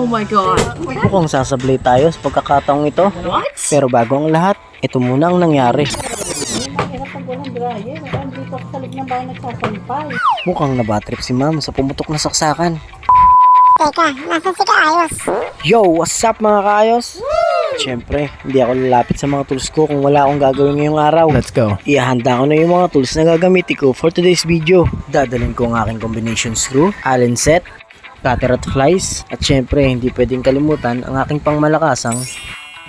my God. Mukhang sasablay tayo sa pagkakataong ito. What? Pero bago ang lahat, ito muna ang nangyari. Mahirap pag walang dryer. Hindi pa sa loob ng bahay nagsasampay. Mukhang nabatrip si ma'am sa pumutok na saksakan. Teka, nasa si Kaayos? Yo, what's up mga kaayos? Siyempre, hindi ako lalapit sa mga tools ko kung wala akong gagawin ngayong araw. Let's go. Ihahanda ko na yung mga tools na gagamitin ko for today's video. Dadalhin ko ang aking combination screw, Allen set, cutter at flies, at syempre hindi pwedeng kalimutan ang aking pangmalakasang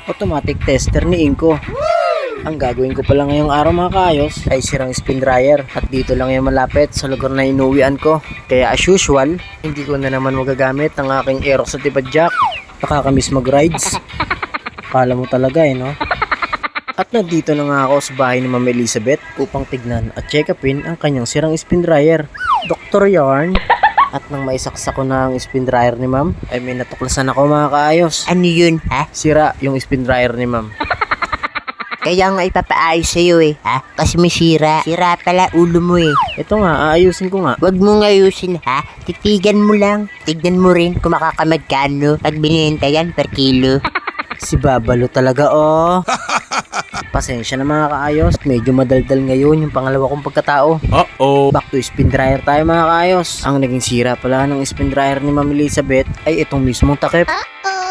automatic tester ni Inco. Ang gagawin ko pala ngayong araw mga kaayos ay sirang spin dryer at dito lang yung malapit sa lugar na inuwian ko. Kaya as usual, hindi ko na naman magagamit ang aking Aerox at Tipad Jack. Nakakamiss mag-rides. Kala mo talaga no? At nandito na nga ako sa bahay ni Ma'am Elizabeth upang tignan at check upin ang kanyang sirang spin dryer. Dr. Yarn. At nang maisaksak ko na ang spin dryer ni Ma'am, ay may natuklasan ako mga kaayos. Ano yun, ha? Sira yung spin dryer ni Ma'am. Kaya nga ipapaayos sa'yo ha? Kasi may sira. Sira pala ulo mo Ito nga, aayusin ko nga. Huwag mo ngayusin, ha? Titigan mo lang. Tignan mo rin kung makakamagkano pag binenta yan per kilo. Si Babalo talaga Pasensya na mga kaayos, medyo madaldal ngayon yung pangalawa kong pagkatao. Uh-oh. Back to spin dryer tayo mga kaayos. Ang naging sira pala ng spin dryer ni Ma'am Elizabeth ay itong mismong takip.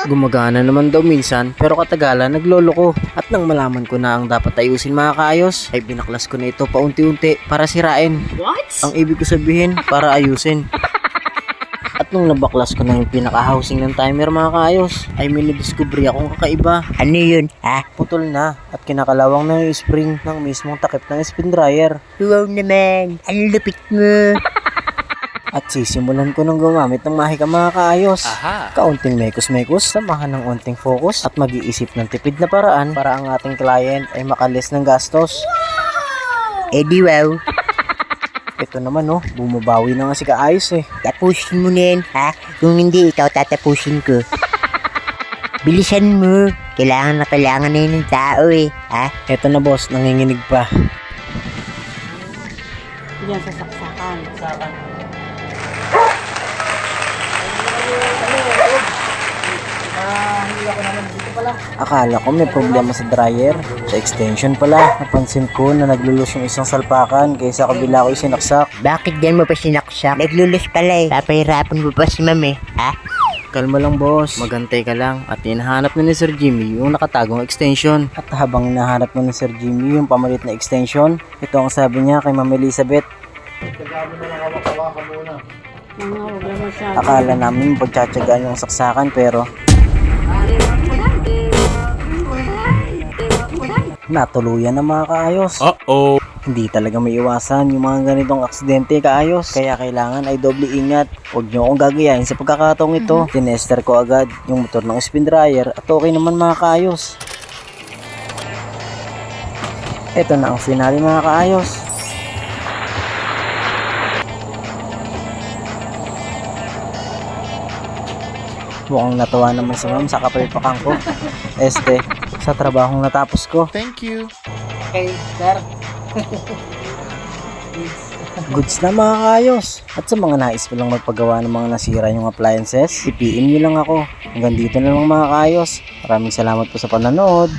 Gumagana naman daw minsan pero katagalan naglolo ko. At nang malaman ko na ang dapat ayusin mga kaayos ay binaklas ko na ito paunti-unti para sirain. What? Ang ibig ko sabihin para ayusin. At nung nabaklas ko na yung pinaka-housing ng timer mga kaayos ay may nadiscovery akong kakaiba. Ano yun, ha? Putol na at kinakalawang na yung spring ng mismong takip ng spin dryer. Wow naman. Ang lupit mo. At sisimulan ko nang gumamit ng mahika mga kaayos. Kaunting mekos-mekos, samahan ng unting focus at mag-iisip ng tipid na paraan para ang ating client ay makalis ng gastos. Di wow. Ito naman bumabawi na nga si kaayos Tapusin mo na yan, ha? Kung hindi, ikaw tatapusin ko. Bilisan mo. Kailangan na yun ng tao ha? Ito na boss, nanginginig pa. Yan sa saksakan. Akala ko may problema sa dryer. Sa extension pala, napansin ko na naglulus yung isang salpakan kaysa kabila ko yung sinaksak. Bakit yan mo pa sinaksak? Naglulus pala Papahirapan mo pa si ma'am ha? Kalma lang boss, magantay ka lang at hinahanap na ni Sir Jimmy yung nakatagong extension. At habang hinahanap na ni Sir Jimmy yung pamalit na extension, ito ang sabi niya kay Ma'am Elizabeth. Huwag lang masyado. Akala namin pagtsatsagaan yung saksakan pero natuluyan na mga kaayos. Uh-oh. Hindi talaga may iwasan yung mga ganitong aksidente kaayos. Kaya kailangan ay doble ingat. Huwag nyo akong gagayahin sa pagkakataong ito. Tinester ko agad yung motor ng spin dryer at okay naman mga kaayos. Ito na ang finale mga kaayos. Mukhang natuwa naman si ma'am sa kapalpakan ko. Sa trabahong natapos ko. Thank you. Okay, sir. Goods na mga kaayos. At sa mga nais mo lang magpagawa ng mga nasira yung appliances, i-PM nyo lang ako. Hanggang dito na lang mga kaayos. Maraming salamat po sa panonood.